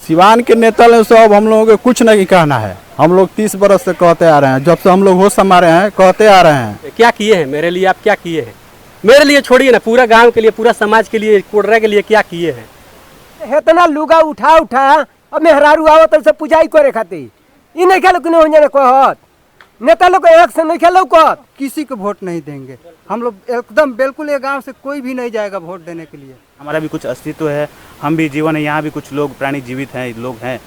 सिवान के नेता ने सब हम लोगों को कुछ नहीं कहना है। हम लोग 30 बरस से कहते आ रहे हैं, जब से हम लोग होश संभाले हैं कहते आ रहे हैं। क्या किए हैं मेरे लिए? आप क्या किए हैं? मेरे लिए छोड़िए ना, पूरा गांव के लिए, पूरा समाज के लिए, कोडरा के लिए क्या किए हैं? इतना लुगा उठा अब मेहरारू आवत से पूजाई करे खातिर ई नहीं खेलो कि नहीं कहत नेता लोग एक से नहीं खेलो कहत किसी को वोट नहीं देंगे। हम लोग एकदम बिल्कुल ये गांव से कोई भी नहीं जाएगा वोट देने के लिए। हमारा भी कुछ अस्तित्व है, हम भी जीवन है, यहाँ भी कुछ लोग प्राणी जीवित हैं, लोग हैं,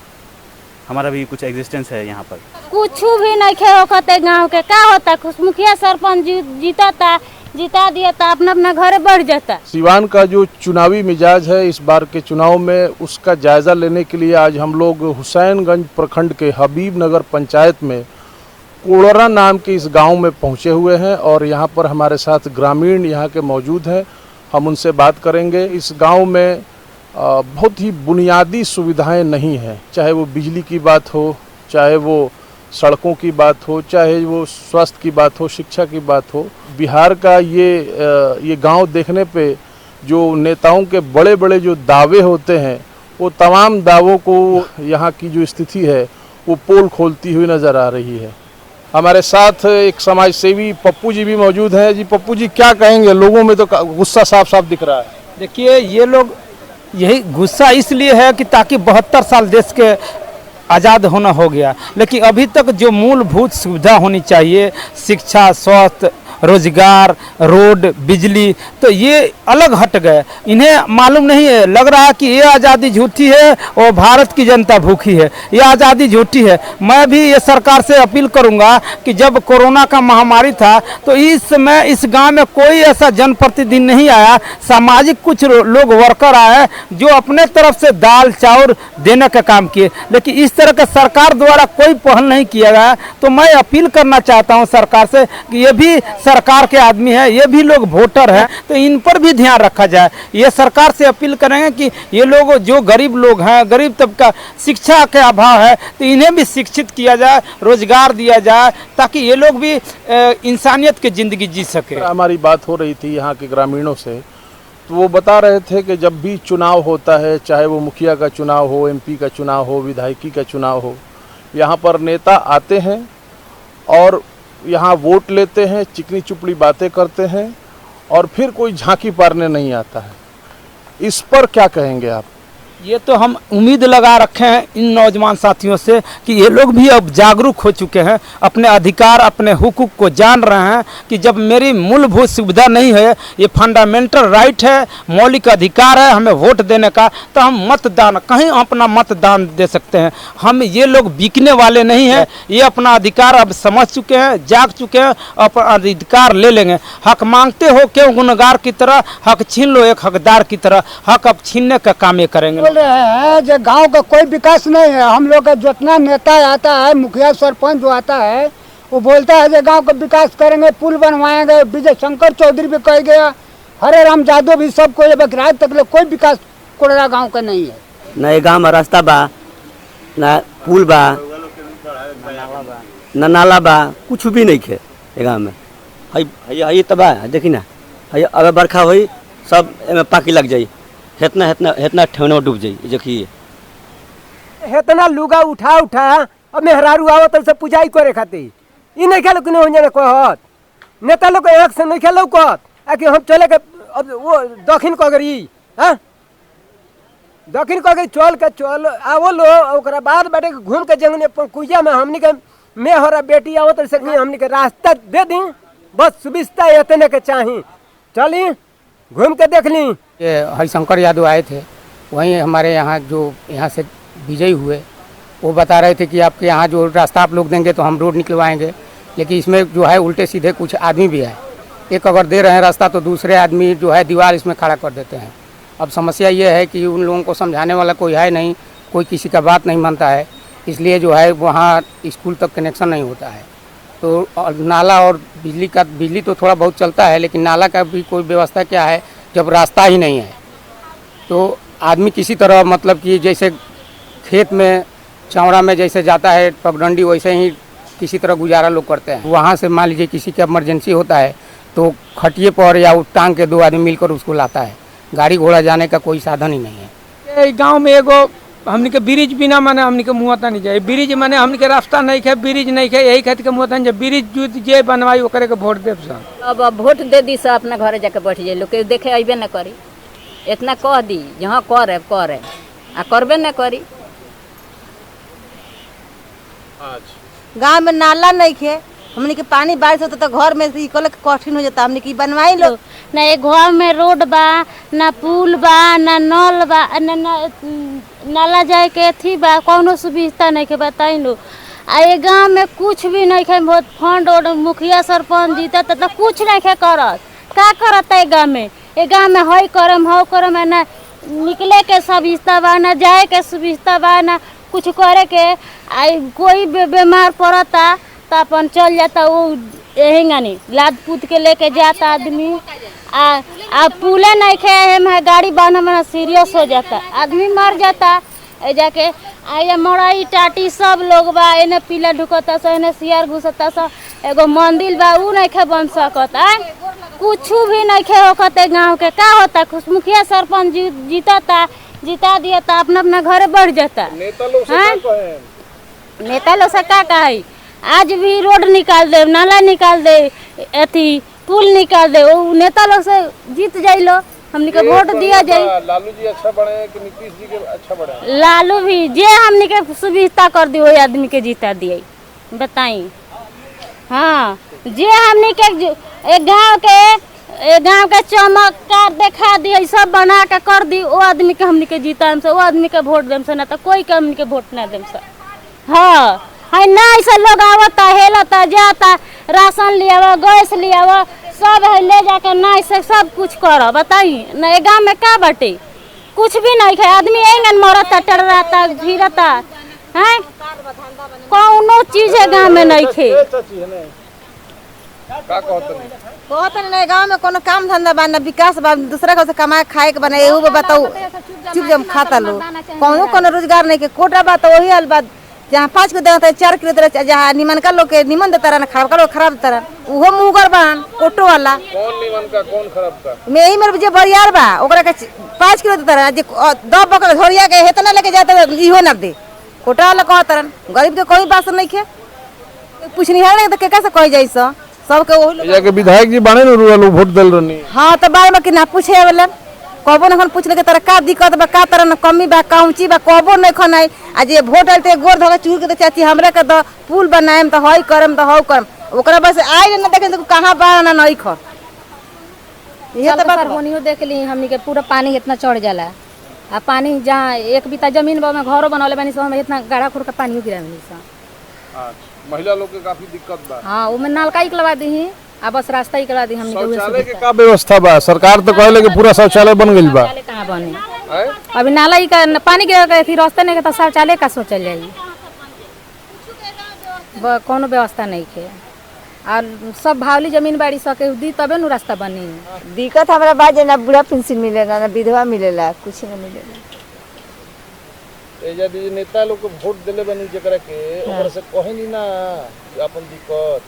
हमारा भी कुछ एग्जिस्टेंस है यहाँ पर। कुछ भी नहीं खेल होते गाँव के क्या होता, खुशमुखिया सरपंच जीता था, जिता दिया था, अपना अपना घर बढ़ जाता। सिवान का जो चुनावी मिजाज है इस बार के चुनाव में, उसका जायजा लेने के लिए आज हम लोग हुसैनगंज प्रखंड के हबीब नगर पंचायत में कोडरा नाम के इस गांव में पहुंचे हुए हैं और यहाँ पर हमारे साथ ग्रामीण यहाँ के मौजूद हैं। हम उनसे बात करेंगे। इस गांव में बहुत ही बुनियादी सुविधाएं नहीं हैं, चाहे वो बिजली की बात हो, चाहे वो सड़कों की बात हो, चाहे वो स्वास्थ्य की बात हो, शिक्षा की बात हो। बिहार का ये गांव देखने पे जो नेताओं के बड़े बड़े जो दावे होते हैं वो तमाम दावों को यहाँ की जो स्थिति है वो पोल खोलती हुई नज़र आ रही है। हमारे साथ एक समाज सेवी पप्पू जी भी मौजूद हैं। जी पप्पू जी, क्या कहेंगे? लोगों में तो गुस्सा साफ साफ दिख रहा है। देखिए, ये लोग यही गुस्सा इसलिए है कि ताकि 72 साल देश के आज़ाद होना हो गया, लेकिन अभी तक जो मूलभूत सुविधा होनी चाहिए, शिक्षा, स्वास्थ्य, रोजगार, रोड, बिजली, तो ये अलग हट गए। इन्हें मालूम नहीं है, लग रहा है कि ये आज़ादी झूठी है और भारत की जनता भूखी है। ये आज़ादी झूठी है। मैं भी ये सरकार से अपील करूंगा कि जब कोरोना का महामारी था तो इस समय इस गांव में कोई ऐसा जनप्रतिनिधि नहीं आया, सामाजिक कुछ लोग वर्कर आए जो अपने तरफ से दाल चावल देने का काम किए, लेकिन इस तरह का सरकार द्वारा कोई पहल नहीं किया गया। तो मैं अपील करना चाहता हूँ सरकार से कि ये भी सरकार के आदमी है, ये भी लोग वोटर हैं, तो इन पर भी ध्यान रखा जाए। ये सरकार से अपील करेंगे कि ये लोग जो गरीब लोग हैं, गरीब तबका, शिक्षा के अभाव है, तो इन्हें भी शिक्षित किया जाए, रोजगार दिया जाए, ताकि ये लोग भी इंसानियत की जिंदगी जी सके। हमारी बात हो रही थी यहाँ के ग्रामीणों से, तो वो बता रहे थे कि जब भी चुनाव होता है, चाहे वो मुखिया का चुनाव हो, MP का चुनाव हो, विधायकी का चुनाव हो, यहाँ पर नेता आते हैं और यहाँ वोट लेते हैं, चिकनी चुपड़ी बातें करते हैं और फिर कोई झांकी पारने नहीं आता है। इस पर क्या कहेंगे आप? ये तो हम उम्मीद लगा रखे हैं इन नौजवान साथियों से कि ये लोग भी अब जागरूक हो चुके हैं, अपने अधिकार, अपने हुकूक को जान रहे हैं कि जब मेरी मूलभूत सुविधा नहीं है, ये फंडामेंटल राइट है, मौलिक अधिकार है हमें वोट देने का, तो हम मतदान कहीं अपना मतदान दे सकते हैं। हम ये लोग बिकने वाले नहीं हैं, ये अपना अधिकार अब समझ चुके हैं, जाग चुके हैं, अपना अधिकार ले लेंगे। हक मांगते हो क्यों गुनहगार की तरह, हक छीन लो एक हकदार की तरह, हक अब छीनने का काम ये करेंगे। बोल रहे हैं जो गांव का कोई विकास नहीं है। हम लोग का जितना नेता आता है, मुखिया सरपंच जो आता है, वो बोलता है जो गांव का विकास करेंगे, पुल बनवाएंगे। विजय शंकर चौधरी भी कह गया, हरे राम यादव भी, सबको ये बकराज तक कोई विकास कोडरा गांव का नहीं है। न गांव में रास्ता बा, न पुल बा, न नाला बा, कुछ भी नहीं खे गाँव में। हई तबा देखी ना, हई अब बरखा हुई सब एमे पाकी लग जाई, हेतना ठेवना डूब जाई। देखिए इतना लुगा उठा अब मेहरारू आवत से पूजाई करे खातिर ई नहीं खेलो कि नहीं कहत नेता लोग एक से नहीं खेलो कहत कि हम चले के अब वो दक्षिण कगरी, हाँ दक्षिण कगरी चल आवो लो, ओकरा बाद बैठे घूम के जंगने कुइया में हमनी के मैं हरा बेटी आवत से हमनी के रास्ता दे दी, बस सुविधा इतने के चाही, चली घूम के देख ली। ये हरिशंकर यादव आए थे, वहीं हमारे यहाँ जो यहाँ से विजयी हुए, वो बता रहे थे कि आपके यहाँ जो रास्ता आप लोग देंगे तो हम रोड निकलवाएंगे, लेकिन इसमें जो है उल्टे सीधे कुछ आदमी भी है। एक अगर दे रहे हैं रास्ता तो दूसरे आदमी जो है दीवार इसमें खड़ा कर देते हैं। अब समस्या ये है कि उन लोगों को समझाने वाला कोई है नहीं, कोई किसी का बात नहीं मानता है, इसलिए जो है वहाँ स्कूल तक कनेक्शन नहीं होता है। तो नाला और बिजली तो थोड़ा बहुत चलता है, लेकिन नाला का भी कोई व्यवस्था क्या है जब रास्ता ही नहीं है। तो आदमी किसी तरह मतलब कि जैसे खेत में चौड़ा में जैसे जाता है पगडंडी, वैसे ही किसी तरह गुजारा लोग करते हैं। वहाँ से मान लीजिए किसी का इमरजेंसी होता है तो खटिए पर या टांग के 2 आदमी मिलकर उसको लाता है, गाड़ी घोड़ा जाने का कोई साधन ही नहीं है। गांव में एगो हमने के ब्रिज बिना माने हमने के मुँह नहीं जाए। ब्रिज माने हमने के रास्ता नहीं है, ब्रिज नहीं है, यही खातिर के मुँह नहीं जाए। ब्रिज जो जे बनवाई ओकरे के वोट देव सन। अब वोट दे दी सब अपना घरे जाके बैठ जाए, लोग के देखे अबे न करी। इतना कह दी जहाँ करे आ करबे न करी। गांव में नाला नहीं खे, हमने के पानी बारिश होता तो घर में निकल कठिन हो जाता। हमने की बनवाई लो ना, एक घर में रोड बा ना, पुल बा ना, नल बा ना, नाला जाए के थी बा, कोनो सुविधा नहीं के बताई लो। आ ये गाँव में कुछ भी नहीं खे, बहुत फंड और मुखिया सरपंच जीता तो कुछ नहीं खे करत। का करता है गाँव में? ये गाँव में हई करम हो करम है ना, निकले के सुविधा बा ना, जाए के सुविधा बा ना, कुछ करे के। आई कोई बीमार पड़ता तो अपन चल जाता, वो यही गानी लाद पूत के लेके जाता आदमी। आ पुले नहीं खे है, गाड़ी बना सीरियस हो जाता, आदमी मर जाता। ए जाके आया मड़ाई टाटी सब लोग बा, एने पीला ढुकता सा, एने सियार घुसता सा। एगो मंदिर बा ऊ नहीं खे बन सकता, कुछ भी नहीं खे होते। गाँव के का होता, मुखिया सरपंच जीता दिया था, अपना अपना घरे बढ़ जाता। नेता लोग से का कही, आज भी रोड निकाल दे, नाला निकाल दे, अथी पुल निकाल दे, वो नेता लोग से जीत जाई लो, हमने के वोट दिया जाए। लालू जी अच्छा बने कि नीतीश जी के अच्छा बने? लालू भी जे हमने के सुविधा कर दी वही आदमी के जीता दिए, बताई। हाँ, जे हमने के गाँव के चमत्कार देखा दी, सब बना के कर दी, वो आदमी के हमने के जीता हमसे, वो आदमी के वोट देम से, ना तो कोई के हमने के वोट ना देम से। हाँ है ना, ऐसा लोग आवता हेलता जाता, राशन लियावा, गैस लियावा, सब है ले जाके ना से सब कुछ करो, बताई ना। ये गाँव में का बाटे, कुछ भी नहीं है, आदमी एंगन मरता, टड़राता, फिरता है, कौनो चीज है गाँव में नहीं है। कहते नहीं गाँव में कोनो काम धंधा बा ना, विकास बा, दूसरा को कमाए खाए के बना, एहू बताओ चुप जम खाता लो। कोनो रोजगार नहीं के, कोटा बा तो वही हाल बा, जहाँ 5 किलो देता है 4 किलो देता, जहाँ निमन का लोग के निमन देता रहा, खराब का लोग खराब देता रहा, वो मुगर बा कोटो वाला। कौन निमन का कौन खराब का? मैं ही मेरे जो बरियार बा ओकरा के 5 किलो देता रहा, जे 10 बकरा झोरिया के हेतना लेके जाता इहो न दे। कोटा वाला कहता रहा, गरीब के कोई बात नहीं खे, पूछनिहार नहीं तो के कैसे कह जाई सो सबके वही जाके विधायक जी बने न रुआ वोट देल रहनी। हाँ तो बार बार ना पूछे वाला, कबो न पूछले के तरह का दिक्कत बा, का तरह न कमी बा, का ऊंची बा, कबो नहीं खनाई। आज ये वोट आते गोर धोके चूर के चाची हमरे के तो पुल बनाएम तो हई करम तो हौ करम, ओकरा बस आई न देखे तो कहां बा ना नहीं ख। ये तो बात होनियो देख ली हमनी के, पूरा पानी इतना चढ़ जाला। आ पानी जहाँ 1 बीता जमीन बा में घरों बनौले बानी सब, इतना गाढ़ा खुर का पानी गिरा बानी सब। अच्छा, महिला लोग के काफी दिक्कत बा। हाँ, वो में नलका ही करवा दी, आ बस रास्ता ही करवा दी हमनी के। शौचालय के का व्यवस्था बा? सरकार तो कहले कि पूरा शौचालय बन गइल बा। कहां बने अभी नाला ही का पानी के फिर रास्ता नहीं के, तो शौचालय का सोचल जाई, कोनो व्यवस्था नहीं के। और सब भावली जमीन बाड़ी सके दी तबे नु रास्ता बनी। दिक्कत हमरा बा जे ना बुढ़ा पेंशन मिलेला, ना विधवा मिलेला, कुछ ना मिलेला। ए जब नेता लोग को वोट देले बनी जेकरा के, ओकरा से कहि ना अपन दिक्कत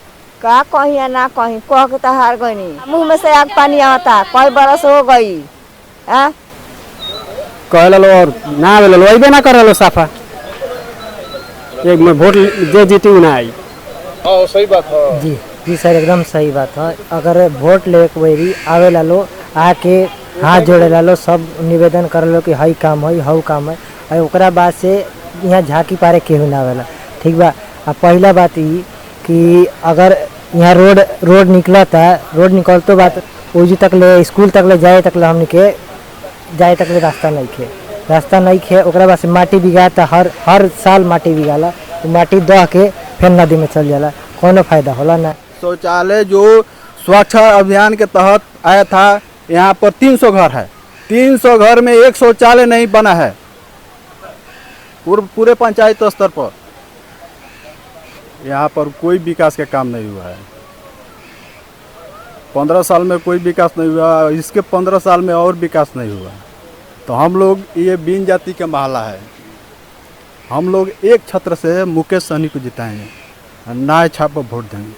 का कहीं या ना कहीं, कह के तो हार गई, मुंह में से आग पानी आता, कई बरस हो गई। कहला लो और ना बोले लो, अइबे ना करलो साफा, एक में वोट जे जीती ना आई। हाँ सही बात है जी। जी सर, एकदम सही बात है। अगर वोट ले वही आवे ला लो, आके हाथ जोड़े ला लो, सब निवेदन कर लो कि हई काम है, हऊ काम है, और ओकरा बाद से यहाँ झाँकी पारे केहू ना आवेला, ठीक बा। अब पहला बात ई कि अगर यहाँ रोड निकलता, रोड निकलतो बात ओजी तक ले, स्कूल तक ले जाए तक ले, हमने के जाए तक ले रास्ता नहीं खे, ओकरा बाद से माटी बिगाता, हर साल माटी बिगाला, तो माटी दह के फिर नदी में चल जाला, कोनो फायदा होला ना। शौचालय जो स्वच्छ अभियान के तहत आया था, यहाँ पर 300 घर है, 300 घर में एक शौचालय नहीं बना है पूरे पंचायत स्तर पर। यहाँ पर कोई विकास का काम नहीं हुआ है, 15 साल में कोई विकास नहीं हुआ, इसके 15 साल में और विकास नहीं हुआ। तो हम लोग, ये बीन जाति का महला है, हम लोग एक छत्र से मुकेश सहनी को जिताएंगे, ना छाप पर वोट देंगे।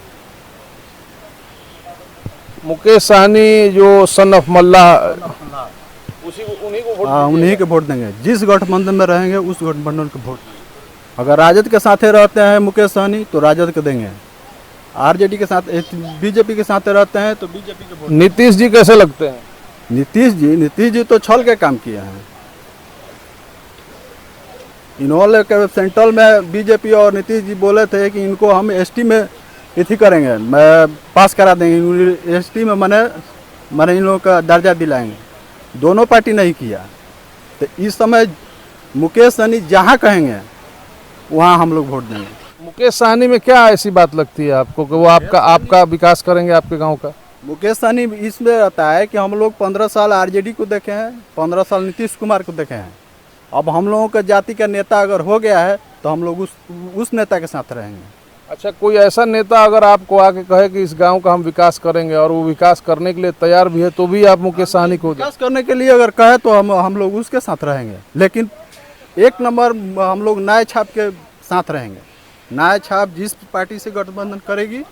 मुकेश सहनी जो सन ऑफ मल्ला, उन्हीं को वोट हाँ, उन्हीं के वोट देंगे। जिस गठबंधन में रहेंगे उस गठबंधन को वोट। अगर राजद के साथ रहते हैं मुकेश सहनी तो राजद को देंगे, आरजेडी के साथ बीजेपी के साथ रहते हैं तो बीजेपी के वोट। नीतीश जी कैसे लगते हैं? नीतीश जी तो छल के काम किए हैं। इन्होंने सेंट्रल में बीजेपी और नीतीश जी बोले थे कि इनको हम एसटी में इथी करेंगे, मैं पास करा देंगे, एसटी में मैंने इन लोगों का दर्जा दिलाएंगे। दोनों पार्टी नहीं किया। तो इस समय मुकेश सहनी जहाँ कहेंगे वहाँ हम लोग वोट देंगे। मुकेश सहनी में क्या ऐसी बात लगती है आपको कि वो आपका विकास करेंगे आपके गांव का? मुकेश सहनी इसमें रहता है कि हम लोग 15 साल आरजेडी को देखे हैं, 15 साल नीतीश कुमार को देखे हैं। अब हम लोगों का जाति का नेता अगर हो गया है तो हम लोग उस नेता के साथ रहेंगे। अच्छा, कोई ऐसा नेता अगर आपको आके कहे कि इस गांव का हम विकास करेंगे और वो विकास करने के लिए तैयार भी है तो भी आप मुकेश सहनी को विकास करने के लिए अगर कहे तो हम लोग उसके साथ रहेंगे। लेकिन एक नंबर हम लोग नए छाप के साथ रहेंगे। नए छाप जिस पार्टी से गठबंधन करेगी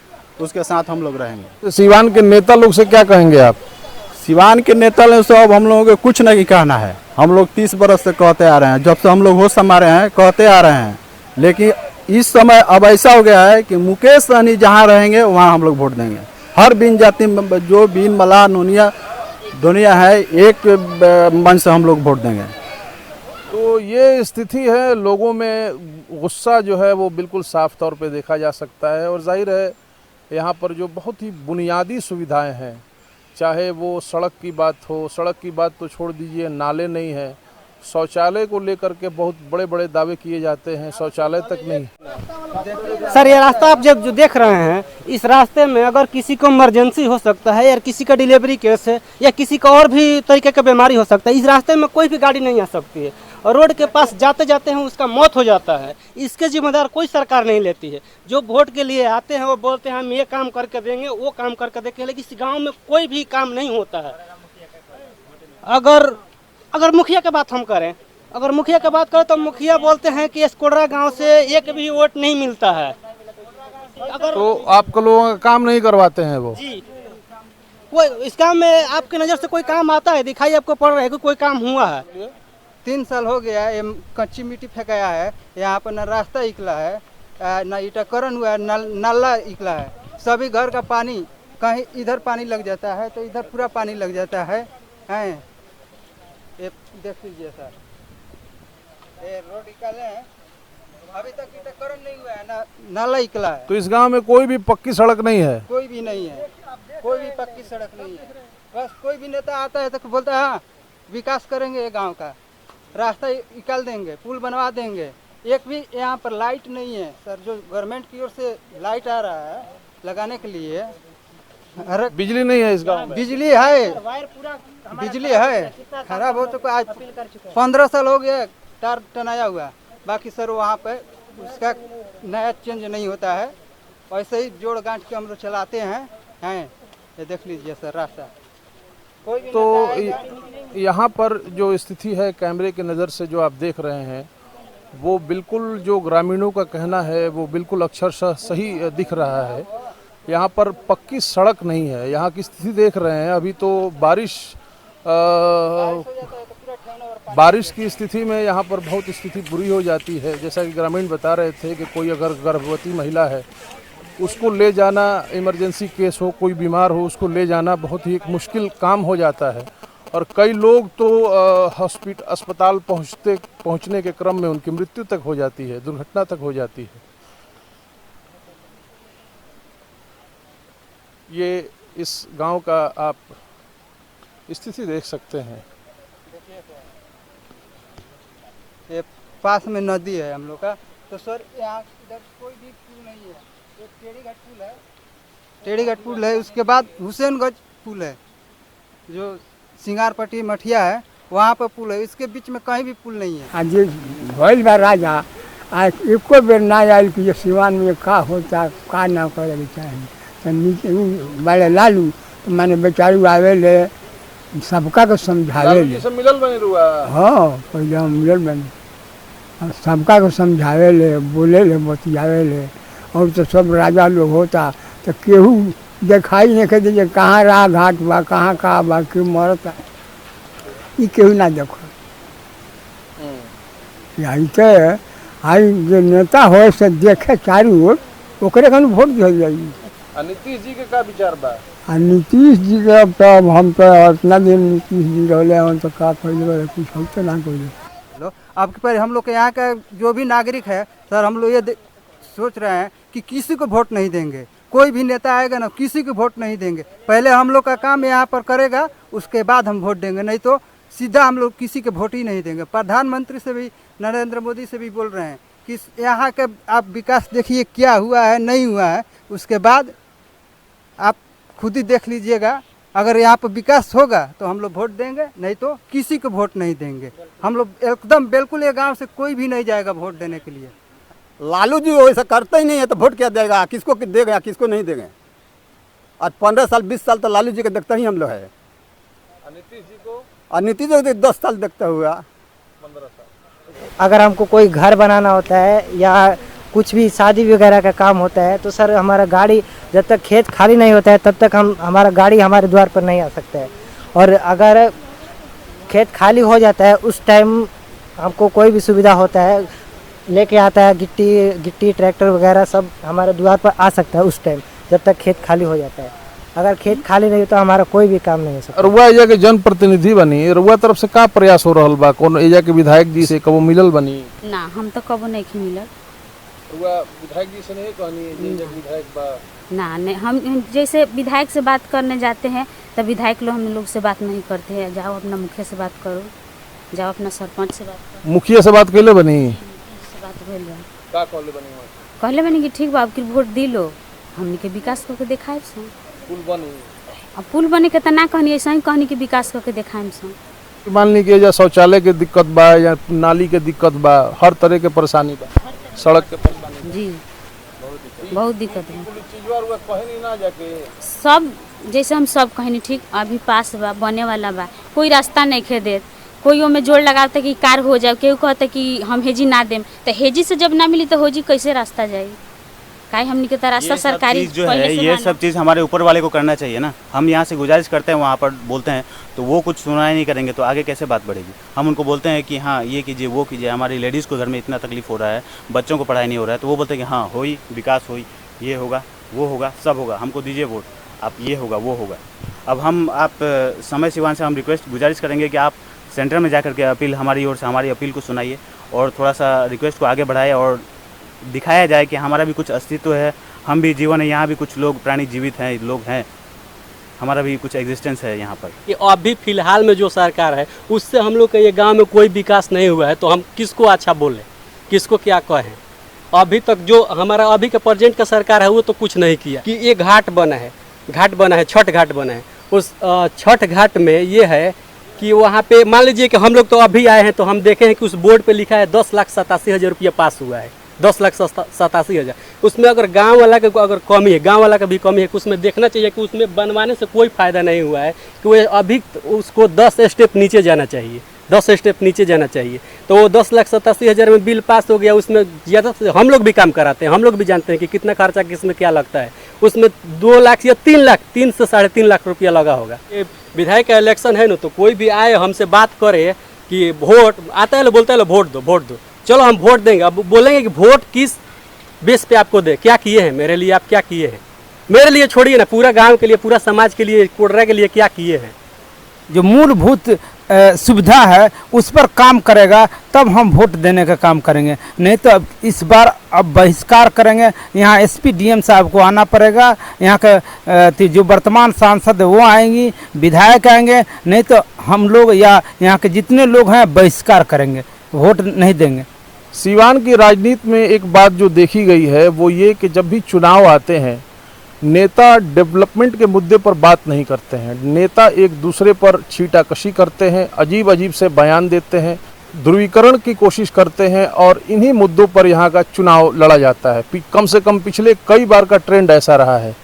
उसके साथ हम लोग रहेंगे। तो सिवान के नेता लोग से क्या कहेंगे आप? सिवान के नेता लोग से अब हम लोगों को कुछ नहीं कहना है। हम लोग 30 बरस से कहते आ रहे हैं, जब से हम लोग होश संभाले हैं कहते आ रहे हैं। लेकिन इस समय अब ऐसा हो गया है कि मुकेश सहनी जहाँ रहेंगे वहाँ हम लोग वोट देंगे। हर बिन जाति में जो बिन मलाह नोनिया दुनिया है, एक मन से हम लोग वोट देंगे। तो ये स्थिति है, लोगों में गुस्सा जो है वो बिल्कुल साफ तौर पे देखा जा सकता है। और जाहिर है यहाँ पर जो बहुत ही बुनियादी सुविधाएं हैं, चाहे वो सड़क की बात हो, सड़क की बात तो छोड़ दीजिए, नाले नहीं है, शौचालय को लेकर के बहुत बड़े बड़े दावे किए जाते हैं, शौचालय तक नहीं। सर ये रास्ता आप जो देख रहे हैं, इस रास्ते में अगर किसी को इमरजेंसी हो सकता है या किसी का डिलीवरी केस है या किसी का और भी तरीके का बीमारी हो सकता है, इस रास्ते में कोई भी गाड़ी नहीं आ सकती है और रोड के पास जाते जाते हैं उसका मौत हो जाता है। इसके जिम्मेदार कोई सरकार नहीं लेती है। जो वोट के लिए आते हैं वो बोलते हैं हम ये काम करके देंगे, वो काम करके देंगे, लेकिन इस गाँव में कोई भी काम नहीं होता है। अगर मुखिया की बात हम करें, तो मुखिया बोलते हैं कि इस कोडरा गांव से एक भी वोट नहीं मिलता है। तो आपको लोगों का काम नहीं करवाते हैं वो? जी, वो इस काम में आपकी नज़र से कोई काम आता है, दिखाई आपको पड़ रहा है कि कोई काम हुआ है? 3 साल हो गया है, कच्ची मिट्टी फेंकाया है, यहाँ पर न रास्ता निकला है, न ईटाकरण हुआ है, नाला निकला है। सभी घर का पानी, कहीं इधर पानी लग जाता है तो इधर पूरा पानी लग जाता है। ये देख लीजिए सर, ये रोड निकाले हैं, अभी तक ईटाकरण नहीं हुआ है, नाला निकला है। तो इस गांव में कोई भी पक्की सड़क नहीं है? कोई भी नहीं है, कोई भी पक्की सड़क नहीं है। बस कोई भी नेता आता है तो बोलता है हाँ विकास करेंगे ये गांव का, रास्ता निकाल देंगे, पुल बनवा देंगे। एक भी यहाँ पर लाइट नहीं है सर, जो गवर्नमेंट की ओर से लाइट आ रहा है लगाने के लिए। बिजली नहीं है इस गांव में? बिजली है, खराब हो तो आज 15 साल हो गया तार टनाया हुआ, बाकी सर वहाँ पे उसका नया चेंज नहीं होता है। वैसे ही जोड़ गांठ के हम लोग चलाते हैं। ये देख लीजिए सर रास्ता। तो यहाँ पर जो स्थिति है कैमरे की नज़र से जो आप देख रहे हैं, वो बिल्कुल जो ग्रामीणों का कहना है वो बिल्कुल अक्षरशः सही दिख रहा है। यहाँ पर पक्की सड़क नहीं है। यहाँ की स्थिति देख रहे हैं, अभी तो बारिश की स्थिति में यहाँ पर बहुत स्थिति बुरी हो जाती है। जैसा कि ग्रामीण बता रहे थे कि कोई अगर गर्भवती महिला है उसको ले जाना, इमरजेंसी केस हो, कोई बीमार हो, उसको ले जाना बहुत ही एक मुश्किल काम हो जाता है। और कई लोग तो अस्पताल पहुँचने के क्रम में उनकी मृत्यु तक हो जाती है, दुर्घटना तक हो जाती है। ये इस गांव का आप स्थिति देख सकते हैं। ये पास में नदी है हम लोग का, तो सर यहाँ इधर कोई भी पुल नहीं है। एक टेढ़ीघाट पुल है, उसके बाद हुसैनगंज पुल है, जो सिंगारपट्टी मठिया है वहाँ पर पुल है। इसके बीच में कहीं भी पुल नहीं है। आज भइल बा राजा, आज एको बेर ना आयल कि सिवान में का होता का ना करे के चाहिए। तो नीचे बड़े लालू तो मैंने बेचारू आवे ले, सबका को समझावे ले। मिलल बनी रुआ? हाँ, पहले हम मिलल बनी, सबका को समझावे ले, बोले ले, बतियावे ले। और तो सब राजा लोग होता तो केहू दिखाई नहीं दे कहाँ रहा घाट बा, कहाँ का बा, क्यों मरता। ये केहू ना देखो यही के आई जो नेता हो से देखे चारू ओर ओकरे कन वोट दिहल जाई। नीतीश जी के का विचार बा? नीतीश जी के अब तो हम तो इतना दिन नीतीश जी रहले हम तो का कइले कुछ हम तो ना कइले। अब पर हम लोग के यहाँ का जो भी नागरिक है सर, हम लोग ये सोच रहे हैं कि किसी को वोट नहीं देंगे। कोई भी नेता आएगा ना, किसी को वोट नहीं देंगे। पहले हम लोग का काम यहाँ पर करेगा, उसके बाद हम वोट देंगे, नहीं तो सीधा हम लोग किसी के वोट ही नहीं देंगे। प्रधानमंत्री से भी, नरेंद्र मोदी से भी बोल रहे हैं कि यहाँ के आप विकास देखिए क्या हुआ है नहीं हुआ है, उसके बाद आप खुद ही देख लीजिएगा। अगर यहाँ पर विकास होगा तो हम लोग वोट देंगे, नहीं तो किसी को वोट नहीं देंगे। हम लोग एकदम बिल्कुल ये गांव से कोई भी नहीं जाएगा वोट देने के लिए। लालू जी वैसा करते ही नहीं है तो वोट क्या देगा, किसको देगा किसको नहीं देंगे। आज 15 साल 20 साल तो लालू जी को देखते ही हम लोग है। नीतीश जी को? नीतीश जी को 10 साल देखता हुआ 15 साल। अगर हमको कोई घर बनाना होता है या कुछ भी शादी वगैरह का काम होता है तो सर हमारा गाड़ी जब तक खेत खाली नहीं होता है तब तक हमारा गाड़ी हमारे द्वार पर नहीं आ सकता है। और अगर खेत खाली हो जाता है उस टाइम हमको कोई भी सुविधा होता है, लेके आता है गिट्टी ट्रैक्टर वगैरह सब हमारे द्वार पर आ सकता है उस टाइम जब तक खेत खाली हो जाता है। अगर खेत खाली नहीं तो हमारा कोई भी काम नहीं हो सकता। रुआ एजा के जनप्रतिनिधि बनी, रुआ तरफ से का प्रयास हो रहल बा? कौन एजा के विधायक जी से कबो मिलल बनी? ना, हम तो कबो नहीं मिलल। रुआ विधायक जी से नहीं कहनी जे विधायक बा? ना नहीं, हम जैसे विधायक से बात करने जाते हैं तब विधायक लोग हम लोग से बात नहीं करते हैं। जाओ अपना मुखिया से बात करो, जाओ अपना सरपंच से बात करो। मुखिया से बात कैले बनी? का कहले बनी कि ठीक बा अब वोट दी लो, हमने के विकास करके दिखाए सो पुल बनी। अब पुल बने के तना कहनी, ऐसा ही कहनी कि विकास करके दिखाएम सो। मान ली कि शौचालय के दिक्कत बा या नाली के दिक्कत बा, हर तरह के परेशानी बा, सड़क के परेशानी जी बहुत दिक्कत है। ना जाके सब जैसे हम सब कहनी ठीक अभी पास बा, बने वाला बा, कोई रास्ता नहीं खे देत, कोई में जोड़ लगाते कि कार हो जाए, केहू कहते कि हम हेजी ना देम, तो हेजी से जब ना मिली तो होजी कैसे रास्ता जाए? काहे हमनी के तो रास्ता सरकारी जो है ये सब चीज़ हमारे ऊपर वाले को करना चाहिए ना। हम यहाँ से गुजारिश करते हैं, वहाँ पर बोलते हैं तो वो कुछ सुनाई नहीं करेंगे तो आगे कैसे बात बढ़ेगी। हम उनको बोलते हैं कि हाँ ये कीजिए वो कीजिए, हमारी लेडीज़ को घर में इतना तकलीफ हो रहा है, बच्चों को पढ़ाई नहीं हो रहा है, तो वो बोलते हैं कि हाँ होई विकास होई, ये होगा वो होगा सब होगा, हमको दीजिए वोट, आप ये होगा वो होगा। अब हम आप समय सिवान से हम रिक्वेस्ट गुजारिश करेंगे कि आप सेंटर में जाकर के अपील हमारी ओर से हमारी अपील को सुनाइए और थोड़ा सा रिक्वेस्ट को आगे बढ़ाए और दिखाया जाए कि हमारा भी कुछ अस्तित्व है, हम भी जीवन है, यहाँ भी कुछ लोग प्राणी जीवित हैं, लोग हैं, हमारा भी कुछ एग्जिस्टेंस है यहाँ पर। कि अभी फिलहाल में जो सरकार है उससे हम लोग के ये गांव में कोई विकास नहीं हुआ है, तो हम किसको अच्छा बोलें, किसको क्या कहें? अभी तक जो हमारा अभी का प्रेजेंट का सरकार है वो तो कुछ नहीं किया। कि ये घाट बना है, छठ घाट बना है, उस छठ घाट में ये है कि वहाँ पे मान लीजिए कि हम लोग तो अभी आए हैं तो हम देखे हैं कि उस बोर्ड पे लिखा है 10,87,000 रुपया पास हुआ है, 10,87,000। उसमें अगर गांव वाला का अगर कमी है, गांव वाला का भी कमी है कि उसमें देखना चाहिए कि उसमें बनवाने से कोई फ़ायदा नहीं हुआ है, कि वो अभी उसको 10 स्टेप नीचे जाना चाहिए, 10 स्टेप नीचे जाना चाहिए। तो वो 10,87,000 में बिल पास हो गया। उसमें ज़्यादा से हम लोग भी काम कराते हैं, हम लोग भी जानते हैं कि कितना खर्चा किसमें क्या लगता है। उसमें 2 लाख या 3 लाख, 3 से 3.5 लाख रुपया लगा होगा। ये विधायक का इलेक्शन है ना, तो कोई भी आए हमसे बात करे कि वोट आता है, बोलता है वोट दो वोट दो, चलो हम वोट देंगे। अब बोलेंगे कि वोट किस बेस पे आपको दे, क्या किए हैं मेरे लिए, आप क्या किए हैं मेरे लिए, छोड़िए ना, पूरा गांव के लिए, पूरा समाज के लिए, कोडरा के लिए क्या किए हैं। जो मूलभूत सुविधा है उस पर काम करेगा तब हम वोट देने का काम करेंगे, नहीं तो अब इस बार अब बहिष्कार करेंगे। यहाँ एसपी डीएम साहब को आना पड़ेगा, यहाँ के जो वर्तमान सांसद वो आएंगी, विधायक आएंगे, नहीं तो हम लोग या यहाँ के जितने लोग हैं बहिष्कार करेंगे, वोट नहीं देंगे। सीवान की राजनीति में एक बात जो देखी गई है वो ये कि जब भी चुनाव आते हैं नेता डेवलपमेंट के मुद्दे पर बात नहीं करते हैं, नेता एक दूसरे पर छीटाकशी करते हैं, अजीब अजीब से बयान देते हैं, ध्रुवीकरण की कोशिश करते हैं और इन्हीं मुद्दों पर यहाँ का चुनाव लड़ा जाता है। कम से कम पिछले कई बार का ट्रेंड ऐसा रहा है।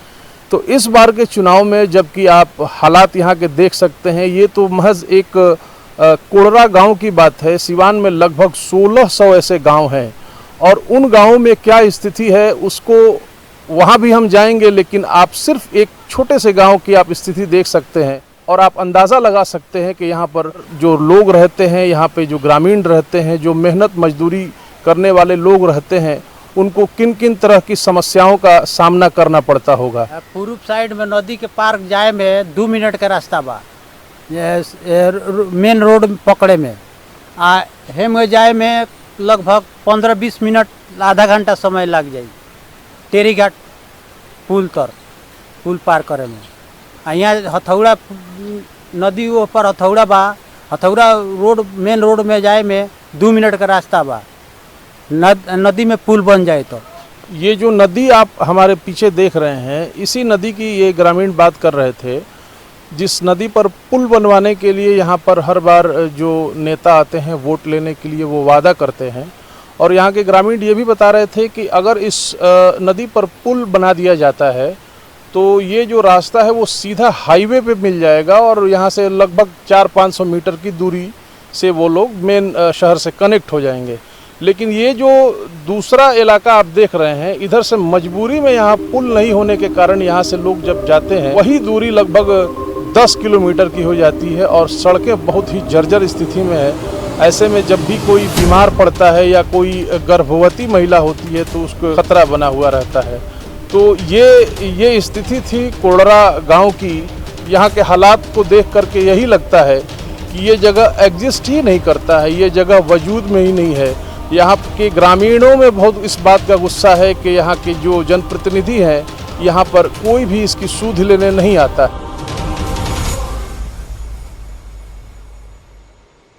तो इस बार के चुनाव में जबकि आप हालात यहाँ के देख सकते हैं, ये तो महज एक कोडरा गांव की बात है। सिवान में लगभग 1600 ऐसे गांव हैं और उन गांवों में क्या स्थिति है उसको वहाँ भी हम जाएंगे, लेकिन आप सिर्फ एक छोटे से गांव की आप स्थिति देख सकते हैं। और आप अंदाज़ा लगा सकते हैं कि यहाँ पर जो लोग रहते हैं, यहाँ पे जो ग्रामीण रहते हैं, जो मेहनत मजदूरी करने वाले लोग रहते हैं, उनको किन किन तरह की समस्याओं का सामना करना पड़ता होगा। पूर्व साइड में नदी के पार जाए में 2 मिनट का रास्ता बा, मेन रोड पकड़े में हेम जाए में लगभग 15-20 मिनट आधा घंटा समय लग जाए। टेरी घाट पुल पार करे में यहाँ हथौड़ा नदी ऊपर हथौड़ा बा, हथौड़ा रोड मेन रोड में जाए में 2 मिनट का रास्ता बा। नदी में पुल बन जाए तो ये जो नदी आप हमारे पीछे देख रहे हैं, इसी नदी की ये ग्रामीण बात कर रहे थे, जिस नदी पर पुल बनवाने के लिए यहाँ पर हर बार जो नेता आते हैं वोट लेने के लिए वो वादा करते हैं। और यहाँ के ग्रामीण ये भी बता रहे थे कि अगर इस नदी पर पुल बना दिया जाता है तो ये जो रास्ता है वो सीधा हाईवे पे मिल जाएगा और यहाँ से लगभग 400-500 मीटर की दूरी से वो लोग मेन शहर से कनेक्ट हो जाएंगे। लेकिन ये जो दूसरा इलाका आप देख रहे हैं, इधर से मजबूरी में यहाँ पुल नहीं होने के कारण यहाँ से लोग जब जाते हैं वही दूरी लगभग 10 किलोमीटर की हो जाती है और सड़कें बहुत ही जर्जर स्थिति में है। ऐसे में जब भी कोई बीमार पड़ता है या कोई गर्भवती महिला होती है तो उसको खतरा बना हुआ रहता है। तो ये स्थिति थी कोड़रा गांव की। यहाँ के हालात को देख करके यही लगता है कि ये जगह एग्जिस्ट ही नहीं करता है, ये जगह वजूद में ही नहीं है। यहाँ के ग्रामीणों में बहुत इस बात का गुस्सा है कि यहाँ के जो जनप्रतिनिधि हैं यहाँ पर कोई भी इसकी सूध लेने नहीं आता।